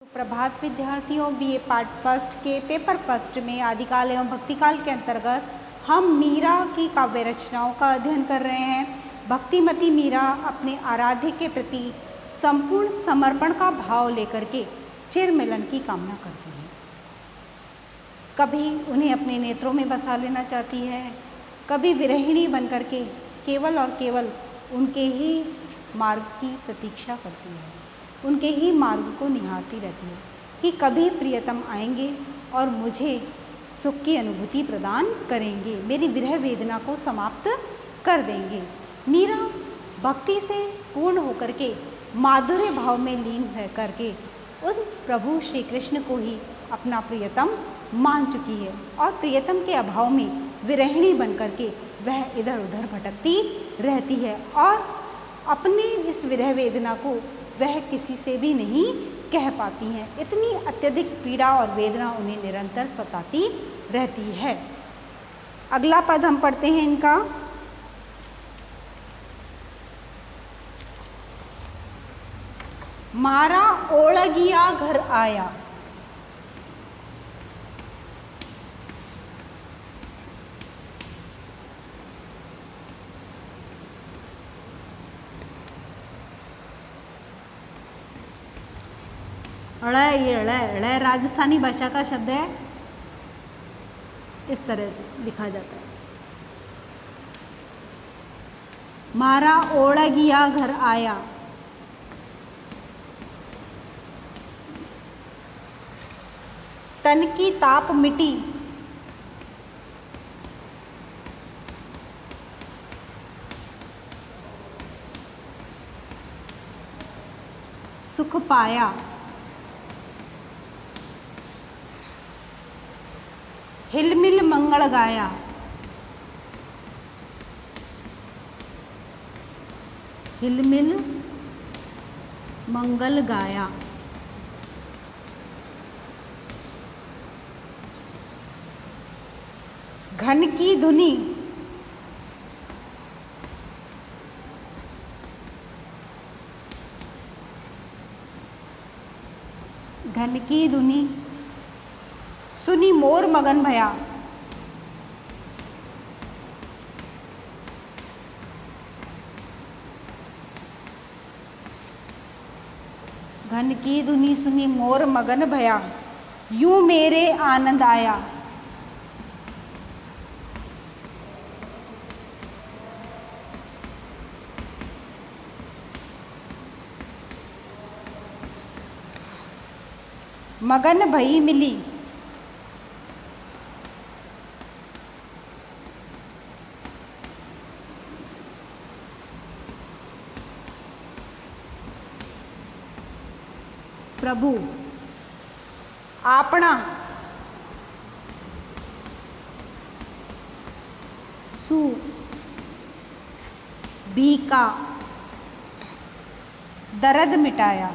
प्रभात विद्यार्थियों, BA part first के paper first में आदिकाल एवं भक्तिकाल के अंतर्गत हम मीरा की काव्य रचनाओं का अध्ययन कर रहे हैं। भक्तिमती मीरा अपने आराध्य के प्रति संपूर्ण समर्पण का भाव लेकर के चिर मिलन की कामना करती है। कभी उन्हें अपने नेत्रों में बसा लेना चाहती है, कभी विरहिणी बनकर के केवल और केवल उनके ही मार्ग की प्रतीक्षा करती है, उनके ही मार्ग को निहारती रहती है कि कभी प्रियतम आएंगे और मुझे सुख की अनुभूति प्रदान करेंगे, मेरी विरह वेदना को समाप्त कर देंगे। मीरा भक्ति से पूर्ण होकर के माधुर्य भाव में लीन रह करके उन प्रभु श्री कृष्ण को ही अपना प्रियतम मान चुकी है और प्रियतम के अभाव में विरहिणी बन करके वह इधर उधर भटकती रहती है और अपने इस विरह वेदना को वह किसी से भी नहीं कह पाती हैं। इतनी अत्यधिक पीड़ा और वेदना उन्हें निरंतर सताती रहती है। अगला पद हम पढ़ते हैं इनका। मारा ओळगिया घर आया। अड़, ये अड़ राजस्थानी भाषा का शब्द है, इस तरह से लिखा जाता है। मारा ओळगिया घर आया। तन की ताप मिटी, सुख पाया। हिलमिल मंगल गाया। हिलमिल मंगल गाया। घन की धुनी, घन की धुनी सुनी मोर मगन भया। घन की धुनी सुनी मोर मगन भया, यूं मेरे आनंद आया। मगन भई मिली, प्रभु आपना सु भी का दर्द मिटाया।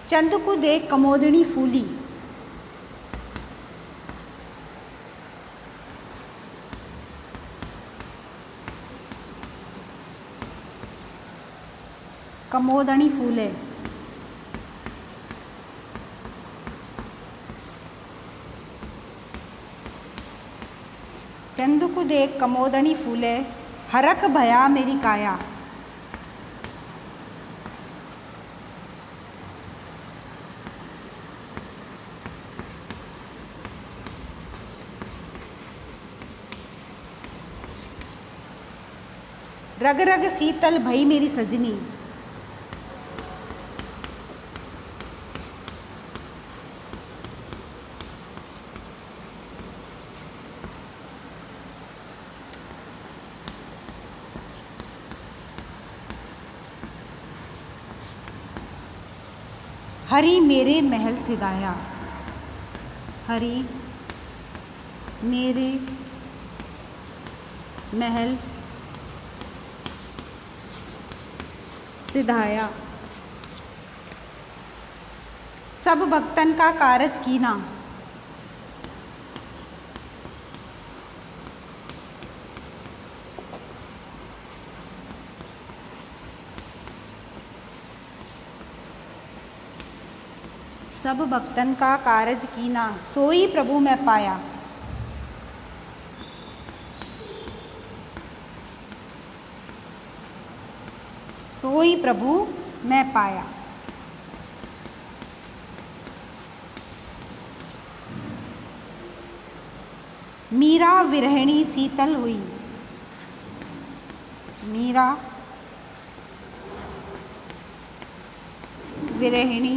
चंद को देख कमोदनी फूली। कमोदनी फूले। चंद को देख कमोदनी फूले, हरख भया मेरी काया। रग रग शीतल भई मेरी सजनी। हरि मेरे महल सिधाया। हरि मेरे महल सिधाया। सब भक्तन का कारज कीना। सब भक्तन का कारज कीना, सोई प्रभु मैं पाया। सोई प्रभु मैं पाया। मीरा विरहिणी शीतल हुई। मीरा विरहिणी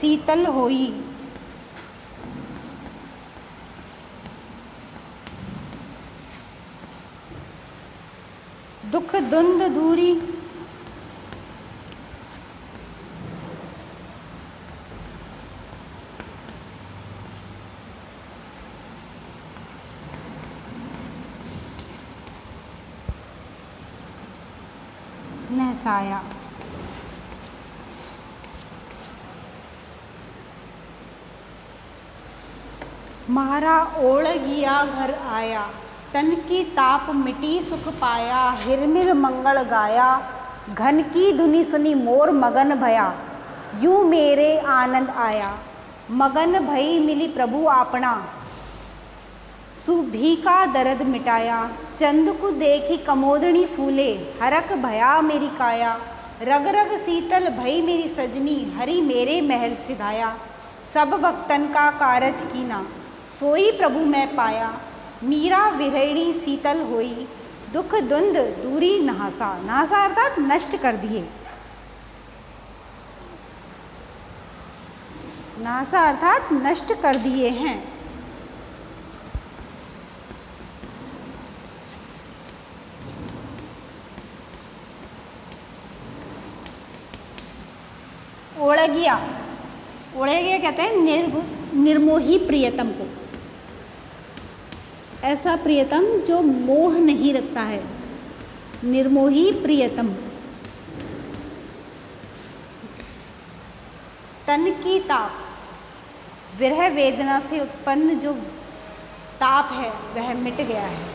शीतल होई। दुख द्वंद दूरी। नहसाया। म्हारा ओढ़ गिया घर आया, तन की ताप मिटी सुख पाया। हिरमिर मंगल गाया, घन की धुनी सुनी मोर मगन भया। यूं मेरे आनंद आया, मगन भई मिली प्रभु आपना। सुभी का दर्द मिटाया, चंद को देखी कमोदनी फूले। हरक भया मेरी काया, रग रग शीतल भई मेरी सजनी। हरि मेरे महल सिधाया, सब भक्तन का कारज कीना। सोई प्रभु मैं पाया, मीरा विरहिणी शीतल होई। दुख द्वंद दूरी नहासा। नहासा अर्थात नष्ट कर दिए। नहासा अर्थात नष्ट कर दिए हैं। ओढ़गिया। ओढ़गिया कहते हैं निर्मोही प्रियतम को। ऐसा प्रियतम जो मोह नहीं रखता है, निर्मोही प्रियतम। तन की ताप, विरह वेदना से उत्पन्न जो ताप है वह मिट गया है।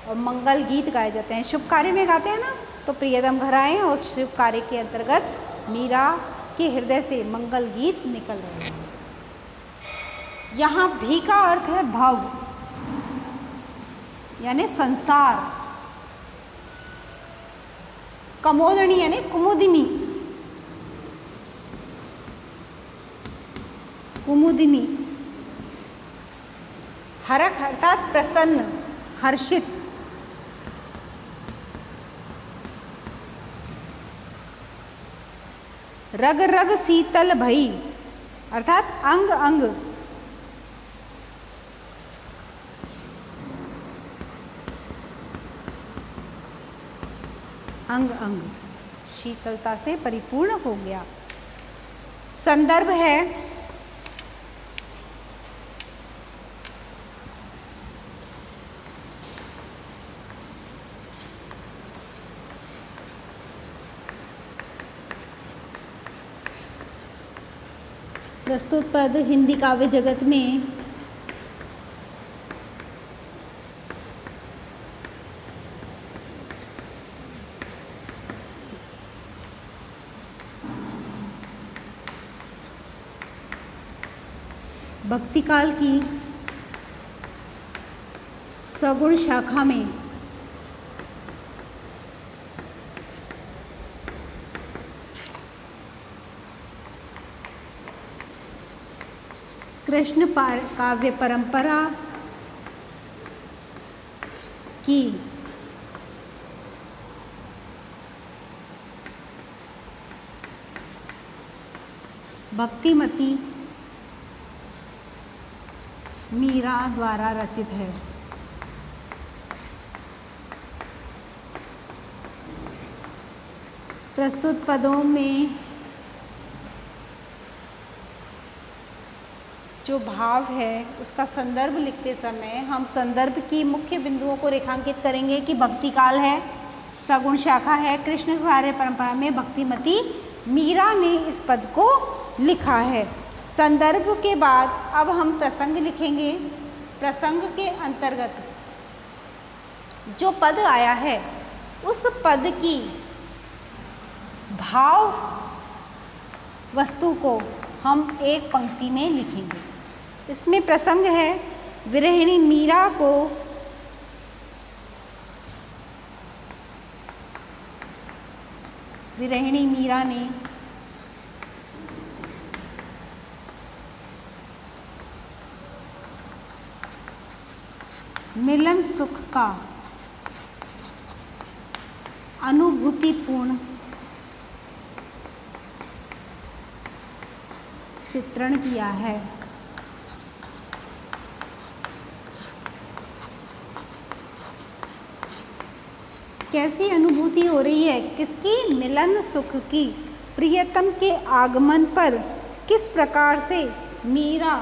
और मंगल गीत गाए जाते हैं, शुभ कार्य में गाते हैं ना, तो प्रियतम घर आए और शुभ कार्य के अंतर्गत मीरा के हृदय से मंगल गीत निकल रहे हैं। यहाँ भी का अर्थ है भव, यानी संसार। कमोदनी यानी कुमुदिनी। कुमुदिनी। हरक अर्थात प्रसन्न, हर्षित। रग रग शीतल भई अर्थात अंग अंग। अंग अंग शीतलता से परिपूर्ण हो गया। संदर्भ है प्रस्तुत पद हिंदी काव्य जगत में भक्ति काल की सगुण शाखा में कृष्ण काव्य परंपरा की भक्तिमती मीरा द्वारा रचित है। प्रस्तुत पदों में जो भाव है उसका संदर्भ लिखते समय हम संदर्भ की मुख्य बिंदुओं को रेखांकित करेंगे कि भक्ति काल है, सगुण शाखा है, कृष्ण कार्य परंपरा में भक्तिमती मीरा ने इस पद को लिखा है। संदर्भ के बाद अब हम प्रसंग लिखेंगे। प्रसंग के अंतर्गत जो पद आया है उस पद की भाव वस्तु को हम एक पंक्ति में लिखेंगे। इसमें प्रसंग है, विरहिणी मीरा को विरहिणी मीरा ने मिलन सुख का अनुभूतिपूर्ण चित्रण किया है। कैसी अनुभूति हो रही है? किसकी? मिलन सुख की। प्रियतम के आगमन पर किस प्रकार से मीरा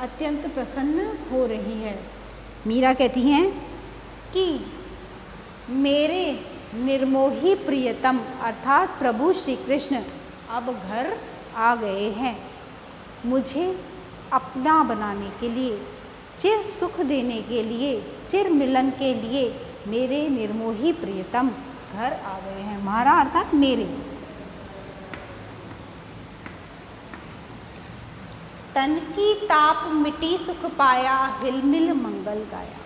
अत्यंत प्रसन्न हो रही है। मीरा कहती हैं कि मेरे निर्मोही प्रियतम अर्थात प्रभु श्री कृष्ण अब घर आ गए हैं। मुझे अपना बनाने के लिए, चिर सुख देने के लिए, चिर मिलन के लिए मेरे निर्मोही प्रियतम घर आ गए हैं। हमारा अर्थात मेरे। तन की ताप मिटी सुख पाया, हिलमिल मंगल गाया।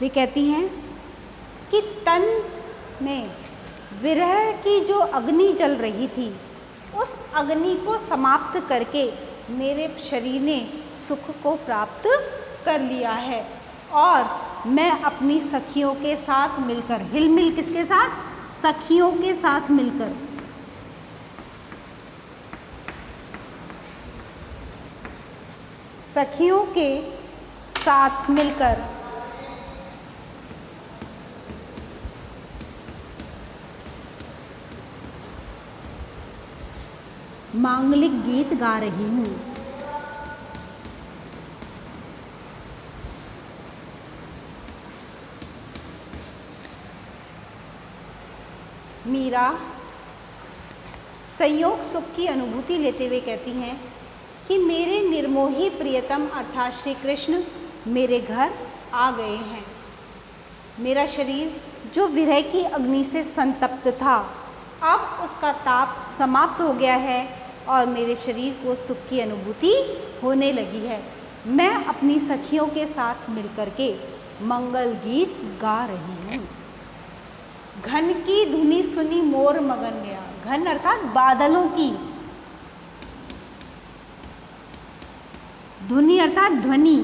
वे कहती हैं कि तन में विरह की जो अग्नि जल रही थी, उस अग्नि को समाप्त करके मेरे शरीर ने सुख को प्राप्त कर लिया है और मैं अपनी सखियों के साथ मिलकर, हिलमिल किसके साथ? सखियों के साथ मिलकर, सखियों के साथ मिलकर मांगलिक गीत गा रही हूँ। मीरा संयोग सुख की अनुभूति लेते हुए कहती हैं कि मेरे निर्मोही प्रियतम अर्थात श्री कृष्ण मेरे घर आ गए हैं। मेरा शरीर जो विरह की अग्नि से संतप्त था, अब उसका ताप समाप्त हो गया है और मेरे शरीर को सुख की अनुभूति होने लगी है। मैं अपनी सखियों के साथ मिलकर के मंगल गीत गा रही हूँ। घन की धुनी सुनी मोर मगन गया। घन अर्थात बादलों की, धुनी अर्थात ध्वनि।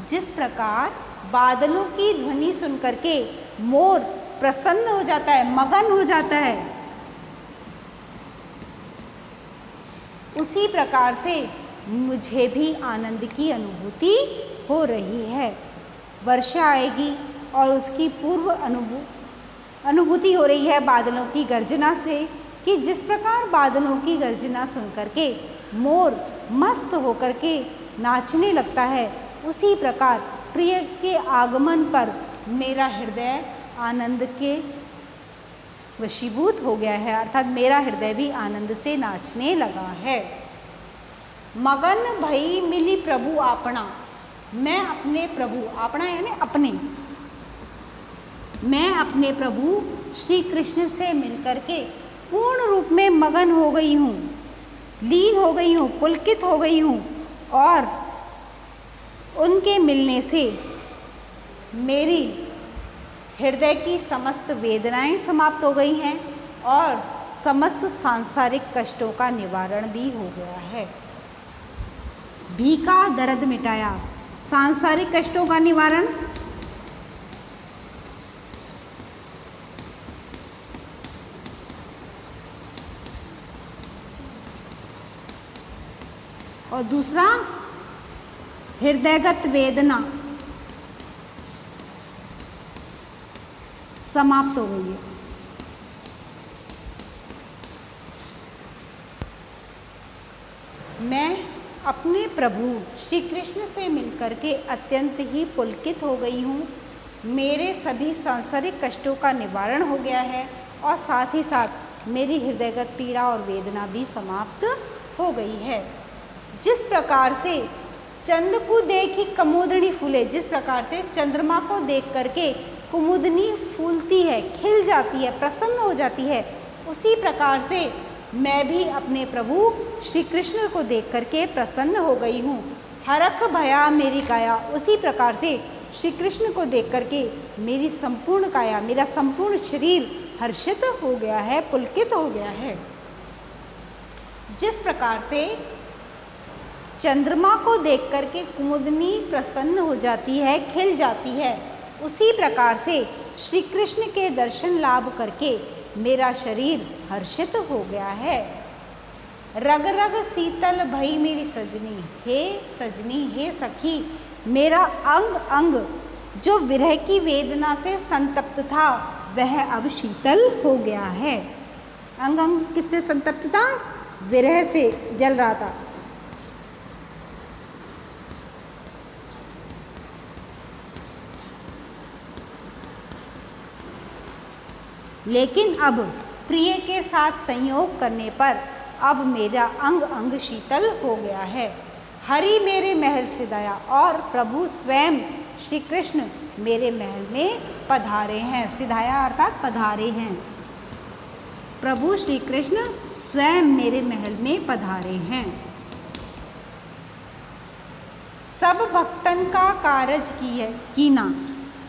जिस प्रकार बादलों की ध्वनि सुनकर के मोर प्रसन्न हो जाता है, मगन हो जाता है, उसी प्रकार से मुझे भी आनंद की अनुभूति हो रही है। वर्षा आएगी और उसकी पूर्व अनुभूति हो रही है बादलों की गर्जना से, कि जिस प्रकार बादलों की गर्जना सुनकर के मोर मस्त होकर के नाचने लगता है, उसी प्रकार प्रिय के आगमन पर मेरा हृदय आनंद के वशीभूत हो गया है, अर्थात मेरा हृदय भी आनंद से नाचने लगा है। मगन भई मिली प्रभु आपना। मैं अपने प्रभु, आपना यानी अपने, मैं अपने प्रभु श्री कृष्ण से मिलकर के पूर्ण रूप में मगन हो गई हूँ, लीन हो गई हूँ, पुलकित हो गई हूँ और उनके मिलने से मेरी हृदय की समस्त वेदनाएं समाप्त हो गई हैं और समस्त सांसारिक कष्टों का निवारण भी हो गया है। भी का दर्द मिटाया। सांसारिक कष्टों का निवारण, और दूसरा हृदयगत वेदना समाप्त हो गई है। मैं अपने प्रभु श्री कृष्ण से मिलकर के अत्यंत ही पुलकित हो गई हूँ। मेरे सभी सांसारिक कष्टों का निवारण हो गया है और साथ ही साथ मेरी हृदयगत पीड़ा और वेदना भी समाप्त हो गई है। जिस प्रकार से चंद को देखी कुमुदनी फूले, जिस प्रकार से चंद्रमा को देख करके कुमुदनी फूलती है, खिल जाती है, प्रसन्न हो जाती है, उसी प्रकार से मैं भी अपने प्रभु श्री कृष्ण को देख करके प्रसन्न हो गई हूँ। हरख भया मेरी काया, उसी प्रकार से श्री कृष्ण को देख करके मेरी संपूर्ण काया, मेरा संपूर्ण शरीर हर्षित हो गया है, पुलकित हो गया है। जिस प्रकार से चंद्रमा को देख करके कुमुदनी प्रसन्न हो जाती है, खिल जाती है, उसी प्रकार से श्री कृष्ण के दर्शन लाभ करके मेरा शरीर हर्षित हो गया है। रग रग शीतल भई मेरी सजनी, हे सजनी, हे सखी, मेरा अंग अंग जो विरह की वेदना से संतप्त था वह अब शीतल हो गया है। अंग अंग किससे संतप्त था? विरह से जल रहा था। लेकिन अब प्रिय के साथ संयोग करने पर अब मेरा अंग अंग शीतल हो गया है। हरि मेरे महल सिधाया, और प्रभु स्वयं श्री कृष्ण मेरे महल में पधारे हैं। सिधाया अर्थात पधारे हैं। प्रभु श्री कृष्ण स्वयं मेरे महल में पधारे हैं। सब भक्तन का कारज कीना,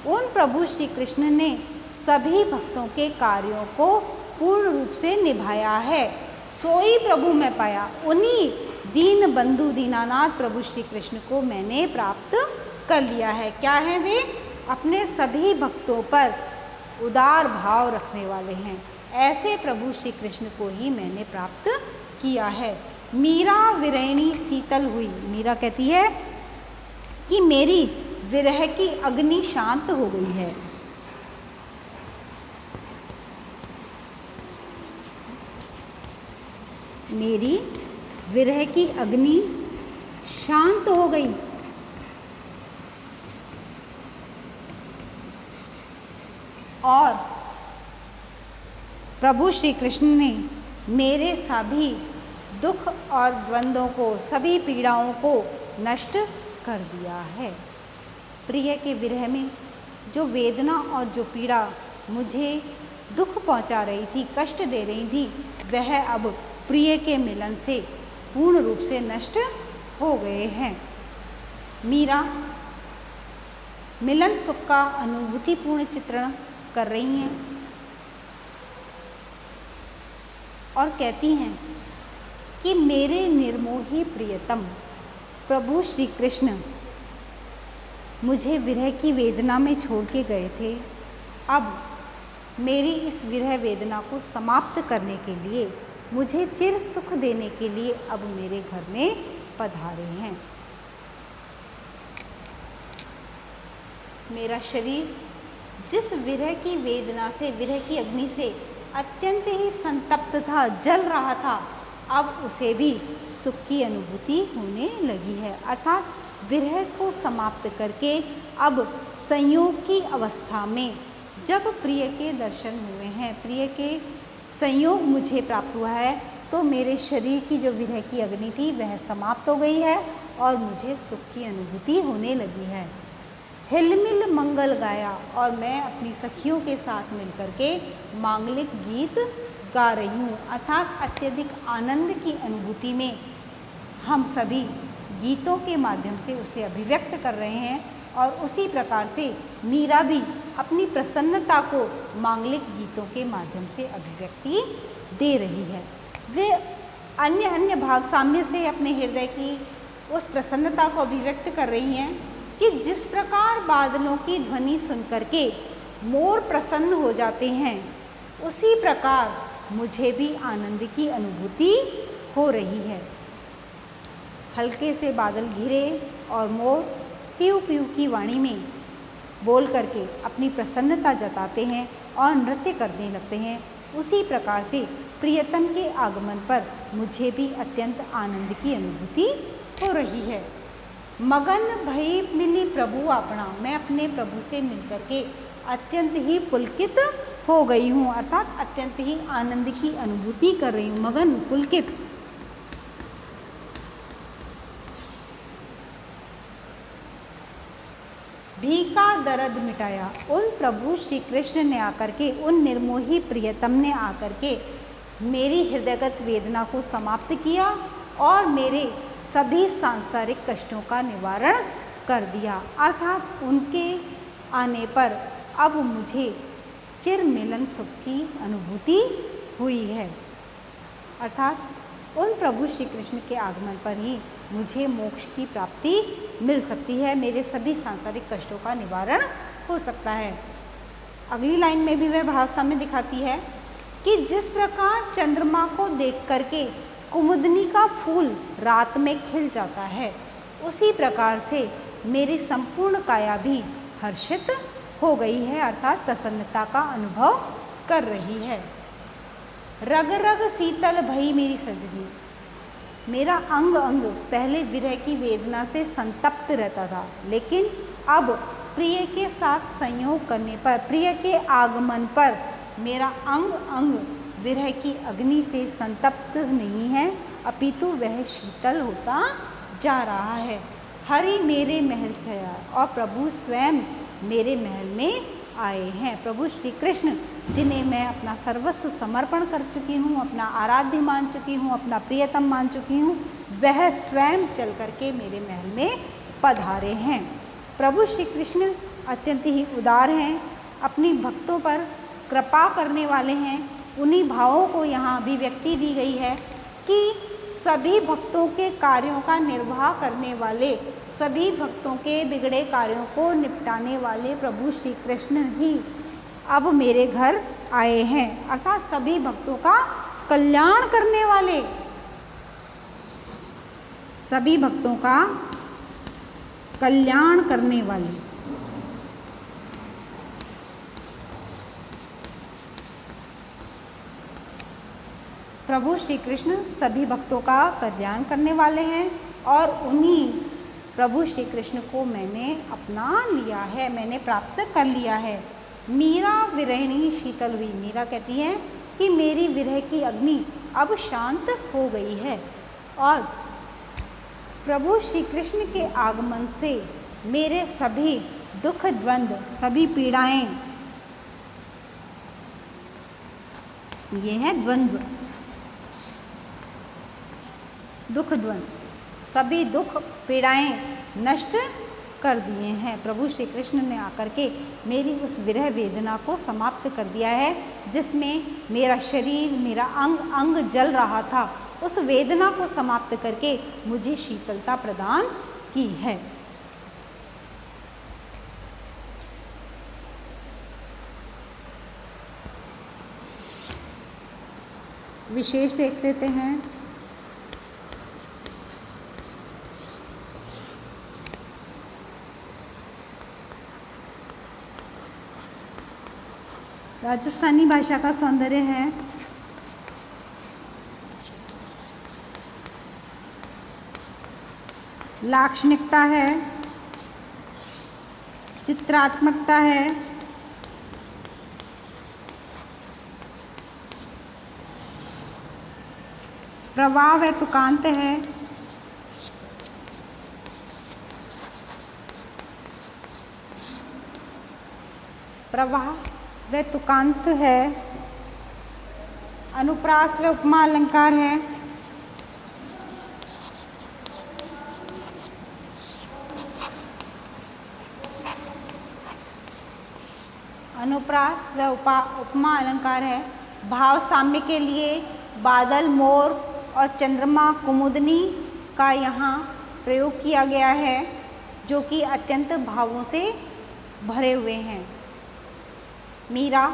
उन प्रभु श्री कृष्ण ने सभी भक्तों के कार्यों को पूर्ण रूप से निभाया है। सोई प्रभु मैं पाया, उन्हीं दीन बंधु दीनानाथ प्रभु श्री कृष्ण को मैंने प्राप्त कर लिया है। क्या है वे? अपने सभी भक्तों पर उदार भाव रखने वाले हैं। ऐसे प्रभु श्री कृष्ण को ही मैंने प्राप्त किया है। मीरा विरहिणी शीतल हुई, मीरा कहती है कि मेरी विरह की अग्नि शांत हो गई है। मेरी विरह की अग्नि शांत हो गई। और प्रभु श्री कृष्ण ने मेरे सभी दुख और द्वंद्वों को, सभी पीड़ाओं को नष्ट कर दिया है। प्रिय के विरह में जो वेदना और जो पीड़ा मुझे दुख पहुंचा रही थी, कष्ट दे रही थी, वह अब प्रिय के मिलन से पूर्ण रूप से नष्ट हो गए हैं। मीरा मिलन सुख का अनुभूतिपूर्ण चित्रण कर रही हैं और कहती हैं कि मेरे निर्मोही प्रियतम प्रभु श्री कृष्ण मुझे विरह की वेदना में छोड़ के गए थे। अब मेरी इस विरह वेदना को समाप्त करने के लिए, मुझे चिर सुख देने के लिए अब मेरे घर में पधारे हैं। मेरा शरीर जिस विरह की वेदना से, विरह की अग्नि से अत्यंत ही संतप्त था, जल रहा था, अब उसे भी सुख की अनुभूति होने लगी है। अर्थात विरह को समाप्त करके अब संयोग की अवस्था में जब प्रिय के दर्शन हुए हैं, प्रिय के संयोग मुझे प्राप्त हुआ है, तो मेरे शरीर की जो विरह की अग्नि थी वह समाप्त हो गई है और मुझे सुख की अनुभूति होने लगी है। हिलमिल मंगल गाया, और मैं अपनी सखियों के साथ मिलकर के मांगलिक गीत गा रही हूँ। अर्थात अत्यधिक आनंद की अनुभूति में हम सभी गीतों के माध्यम से उसे अभिव्यक्त कर रहे हैं और उसी प्रकार से मीरा भी अपनी प्रसन्नता को मांगलिक गीतों के माध्यम से अभिव्यक्ति दे रही है। वे अन्य अन्य भाव साम्य से अपने हृदय की उस प्रसन्नता को अभिव्यक्त कर रही हैं कि जिस प्रकार बादलों की ध्वनि सुनकर के मोर प्रसन्न हो जाते हैं, उसी प्रकार मुझे भी आनंद की अनुभूति हो रही है। हल्के से बादल घिरे और मोर पीऊ पीऊ की वाणी में बोल करके अपनी प्रसन्नता जताते हैं और नृत्य करने लगते हैं। उसी प्रकार से प्रियतम के आगमन पर मुझे भी अत्यंत आनंद की अनुभूति हो रही है। मगन भई मिली प्रभु अपना, मैं अपने प्रभु से मिलकर के अत्यंत ही पुलकित हो गई हूँ। अर्थात अत्यंत ही आनंद की अनुभूति कर रही हूँ। मगन, पुलकित। भीका दर्द मिटाया। उन प्रभु श्री कृष्ण ने आकर के, उन निर्मोही प्रियतम ने आकर के मेरी हृदयगत वेदना को समाप्त किया और मेरे सभी सांसारिक कष्टों का निवारण कर दिया। अर्थात उनके आने पर अब मुझे चिर मिलन सुख की अनुभूति हुई है। अर्थात उन प्रभु श्री कृष्ण के आगमन पर ही मुझे मोक्ष की प्राप्ति मिल सकती है, मेरे सभी सांसारिक कष्टों का निवारण हो सकता है। अगली लाइन में भी वह भाव साम्य दिखाती है कि जिस प्रकार चंद्रमा को देख करके कुमुदनी का फूल रात में खिल जाता है, उसी प्रकार से मेरी संपूर्ण काया भी हर्षित हो गई है, अर्थात प्रसन्नता का अनुभव कर रही है। रग रग शीतल भई मेरी सजनी, मेरा अंग अंग पहले विरह की वेदना से संतप्त रहता था, लेकिन अब प्रिय के साथ संयोग करने पर, प्रिय के आगमन पर मेरा अंग अंग विरह की अग्नि से संतप्त नहीं है, अपितु वह शीतल होता जा रहा है। हरि मेरे महल से आया और प्रभु स्वयं मेरे महल में आए हैं। प्रभु श्री कृष्ण जिन्हें मैं अपना सर्वस्व समर्पण कर चुकी हूँ, अपना आराध्य मान चुकी हूँ, अपना प्रियतम मान चुकी हूँ, वह स्वयं चल करके मेरे महल में पधारे हैं। प्रभु श्री कृष्ण अत्यंत ही उदार हैं, अपनी भक्तों पर कृपा करने वाले हैं। उन्हीं भावों को यहाँ अभिव्यक्ति दी गई है कि सभी भक्तों के कार्यों का निर्वाह करने वाले, सभी भक्तों के बिगड़े कार्यों को निपटाने वाले प्रभु श्री कृष्ण ही अब मेरे घर आए हैं, अर्थात सभी भक्तों का कल्याण करने वाले, सभी भक्तों का कल्याण करने वाले। प्रभु श्री कृष्ण सभी भक्तों का कल्याण करने वाले हैं और उन्हीं प्रभु श्री कृष्ण को मैंने अपना लिया है, मैंने प्राप्त कर लिया है। मीरा विरहिणी शीतल हुई, मीरा कहती है कि मेरी विरह की अग्नि अब शांत हो गई है और प्रभु श्री कृष्ण के आगमन से मेरे सभी दुख द्वंद्व, सभी पीड़ाएं, ये है द्वंद्व, दुख द्वंद्व, सभी दुख पीड़ाएं नष्ट कर दिए हैं। प्रभु श्री कृष्ण ने आकर के मेरी उस विरह वेदना को समाप्त कर दिया है, जिसमें मेरा शरीर, मेरा अंग अंग जल रहा था, उस वेदना को समाप्त करके मुझे शीतलता प्रदान की है। विशेष देख लेते हैं। राजस्थानी भाषा का सौंदर्य है लाक्षणिकता है, चित्रात्मकता है, प्रवाह व तुकांत है, प्रवाह व तुकांत है, अनुप्रास व उपमा अलंकार है, अनुप्रास व उपमा अलंकार है। भाव साम्य के लिए बादल, मोर और चंद्रमा, कुमुदनी का यहाँ प्रयोग किया गया है, जो कि अत्यंत भावों से भरे हुए हैं। मीरा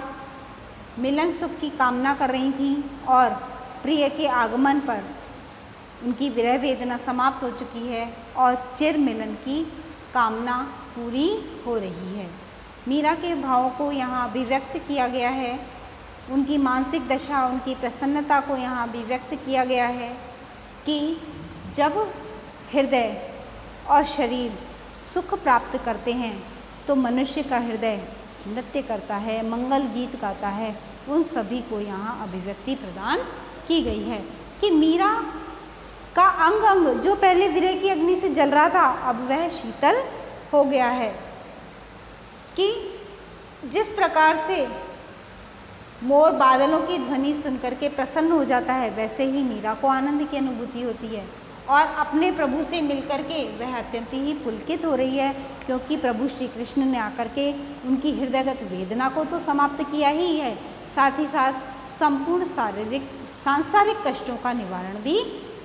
मिलन सुख की कामना कर रही थी और प्रिय के आगमन पर उनकी विरह वेदना समाप्त हो चुकी है और चिर मिलन की कामना पूरी हो रही है। मीरा के भावों को यहाँ अभिव्यक्त किया गया है, उनकी मानसिक दशा, उनकी प्रसन्नता को यहाँ अभिव्यक्त किया गया है कि जब हृदय और शरीर सुख प्राप्त करते हैं तो मनुष्य का हृदय नृत्य करता है, मंगल गीत गाता है। उन सभी को यहाँ अभिव्यक्ति प्रदान की गई है कि मीरा का अंग अंग जो पहले विरह की अग्नि से जल रहा था, अब वह शीतल हो गया है। कि जिस प्रकार से मोर बादलों की ध्वनि सुनकर के प्रसन्न हो जाता है, वैसे ही मीरा को आनंद की अनुभूति होती है और अपने प्रभु से मिलकर के वह अत्यंत ही पुलकित हो रही है, क्योंकि प्रभु श्री कृष्ण ने आकर के उनकी हृदयगत वेदना को तो समाप्त किया ही है, साथ ही साथ संपूर्ण शारीरिक सांसारिक कष्टों का निवारण भी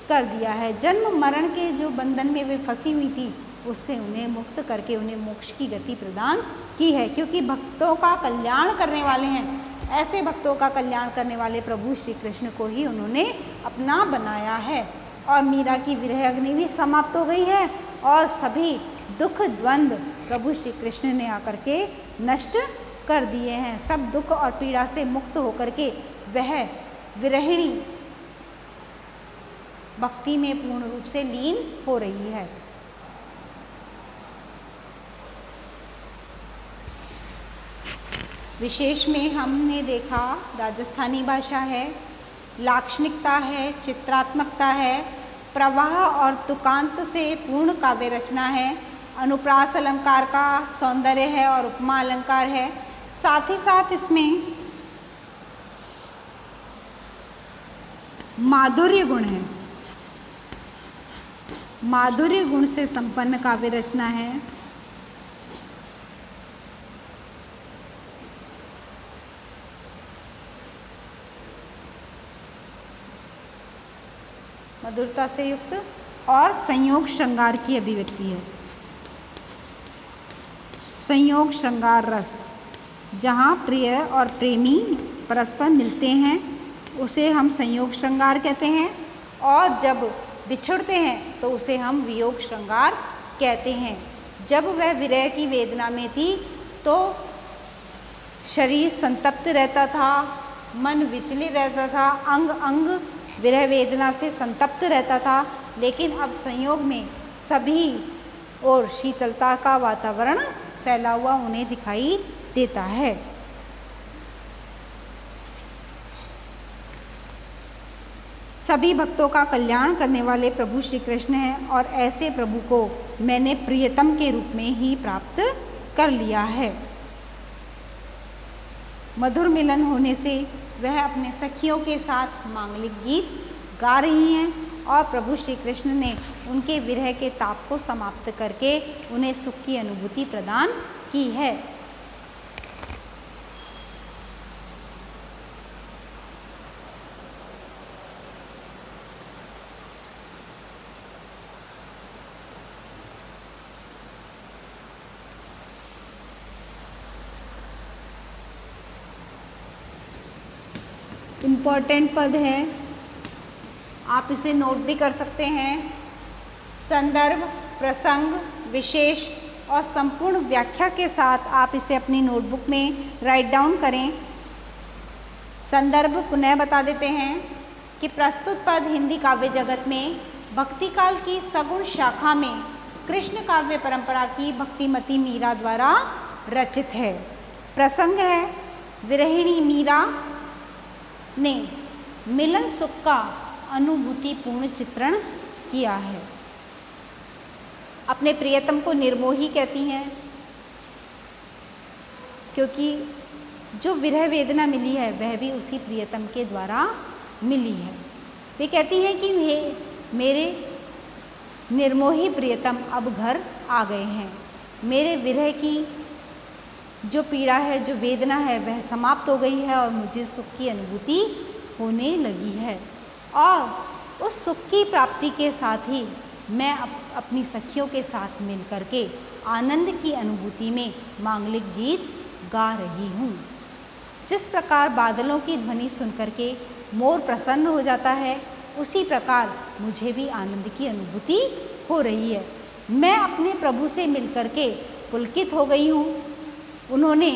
कर दिया है। जन्म मरण के जो बंधन में वे फंसी हुई थी, उससे उन्हें मुक्त करके उन्हें मोक्ष की गति प्रदान की है, क्योंकि भक्तों का कल्याण करने वाले हैं। ऐसे भक्तों का कल्याण करने वाले प्रभु श्री कृष्ण को ही उन्होंने अपना बनाया है। और मीरा की विरह अग्नि भी समाप्त हो गई है और सभी दुख द्वंद्व प्रभु श्री कृष्ण ने आकर के नष्ट कर दिए हैं। सब दुख और पीड़ा से मुक्त होकर के वह विरहिणी भक्ति में पूर्ण रूप से लीन हो रही है। विशेष में हमने देखा राजस्थानी भाषा है, लाक्षणिकता है, चित्रात्मकता है, प्रवाह और तुकांत से पूर्ण काव्य रचना है, अनुप्रास अलंकार का सौंदर्य है और उपमा अलंकार है। साथ ही साथ इसमें माधुर्य गुण है, माधुर्य गुण से संपन्न काव्य रचना है। मधुरता से युक्त और संयोग श्रृंगार की अभिव्यक्ति है। संयोग श्रृंगार रस, जहाँ प्रिय और प्रेमी परस्पर मिलते हैं उसे हम संयोग श्रृंगार कहते हैं, और जब बिछुड़ते हैं तो उसे हम वियोग श्रृंगार कहते हैं। जब वह विरह की वेदना में थी तो शरीर संतप्त रहता था, मन विचलित रहता था, अंग अंग विरह वेदना से संतप्त रहता था, लेकिन अब संयोग में सभी और शीतलता का वातावरण फैला हुआ उन्हें दिखाई देता है। सभी भक्तों का कल्याण करने वाले प्रभु श्री कृष्ण हैं और ऐसे प्रभु को मैंने प्रियतम के रूप में ही प्राप्त कर लिया है। मधुर मिलन होने से वह अपने सखियों के साथ मांगलिक गीत गा रही हैं और प्रभु श्री कृष्ण ने उनके विरह के ताप को समाप्त करके उन्हें सुख की अनुभूति प्रदान की है। इम्पॉर्टेंट पद है, आप इसे नोट भी कर सकते हैं। संदर्भ, प्रसंग, विशेष और संपूर्ण व्याख्या के साथ आप इसे अपनी नोटबुक में राइट डाउन करें। संदर्भ पुनः बता देते हैं कि प्रस्तुत पद हिंदी काव्य जगत में भक्ति काल की सगुण शाखा में कृष्ण काव्य परंपरा की भक्तिमती मीरा द्वारा रचित है। प्रसंग है, विरहिणी मीरा ने मिलन सुख का अनुभूतिपूर्ण चित्रण किया है। अपने प्रियतम को निर्मोही कहती हैं, क्योंकि जो विरह वेदना मिली है वह भी उसी प्रियतम के द्वारा मिली है। वे कहती हैं कि मेरे निर्मोही प्रियतम अब घर आ गए हैं, मेरे विरह की जो पीड़ा है, जो वेदना है वह समाप्त हो गई है और मुझे सुख की अनुभूति होने लगी है। और उस सुख की प्राप्ति के साथ ही मैं अपनी सखियों के साथ मिलकर के आनंद की अनुभूति में मांगलिक गीत गा रही हूँ। जिस प्रकार बादलों की ध्वनि सुनकर के मोर प्रसन्न हो जाता है, उसी प्रकार मुझे भी आनंद की अनुभूति हो रही है। मैं अपने प्रभु से मिलकर के पुलकित हो गई हूँ। उन्होंने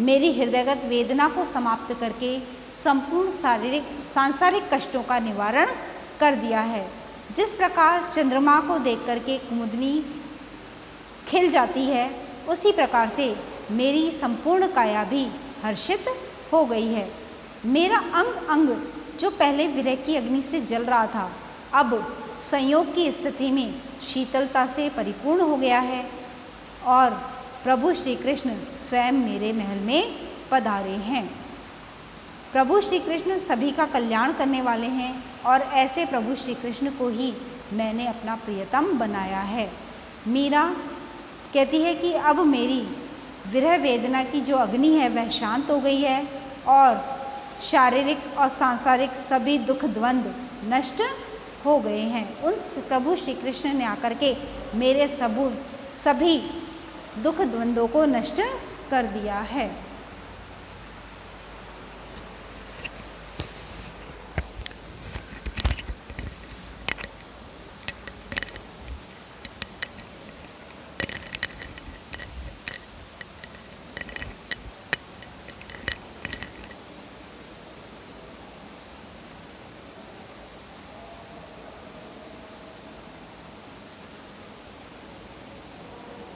मेरी हृदयगत वेदना को समाप्त करके संपूर्ण सांसारिक कष्टों का निवारण कर दिया है। जिस प्रकार चंद्रमा को देख करके कुमुदनी खिल जाती है, उसी प्रकार से मेरी संपूर्ण काया भी हर्षित हो गई है। मेरा अंग अंग जो पहले विरह की अग्नि से जल रहा था, अब संयोग की स्थिति में शीतलता से परिपूर्ण हो गया है और प्रभु श्री कृष्ण स्वयं मेरे महल में पधारे हैं। प्रभु श्री कृष्ण सभी का कल्याण करने वाले हैं और ऐसे प्रभु श्री कृष्ण को ही मैंने अपना प्रियतम बनाया है। मीरा कहती है कि अब मेरी विरह वेदना की जो अग्नि है वह शांत हो गई है और शारीरिक और सांसारिक सभी दुख द्वंद्व नष्ट हो गए हैं। उन प्रभु श्री कृष्ण ने आकर के मेरे सभी दुख द्वंद्वों को नष्ट कर दिया है।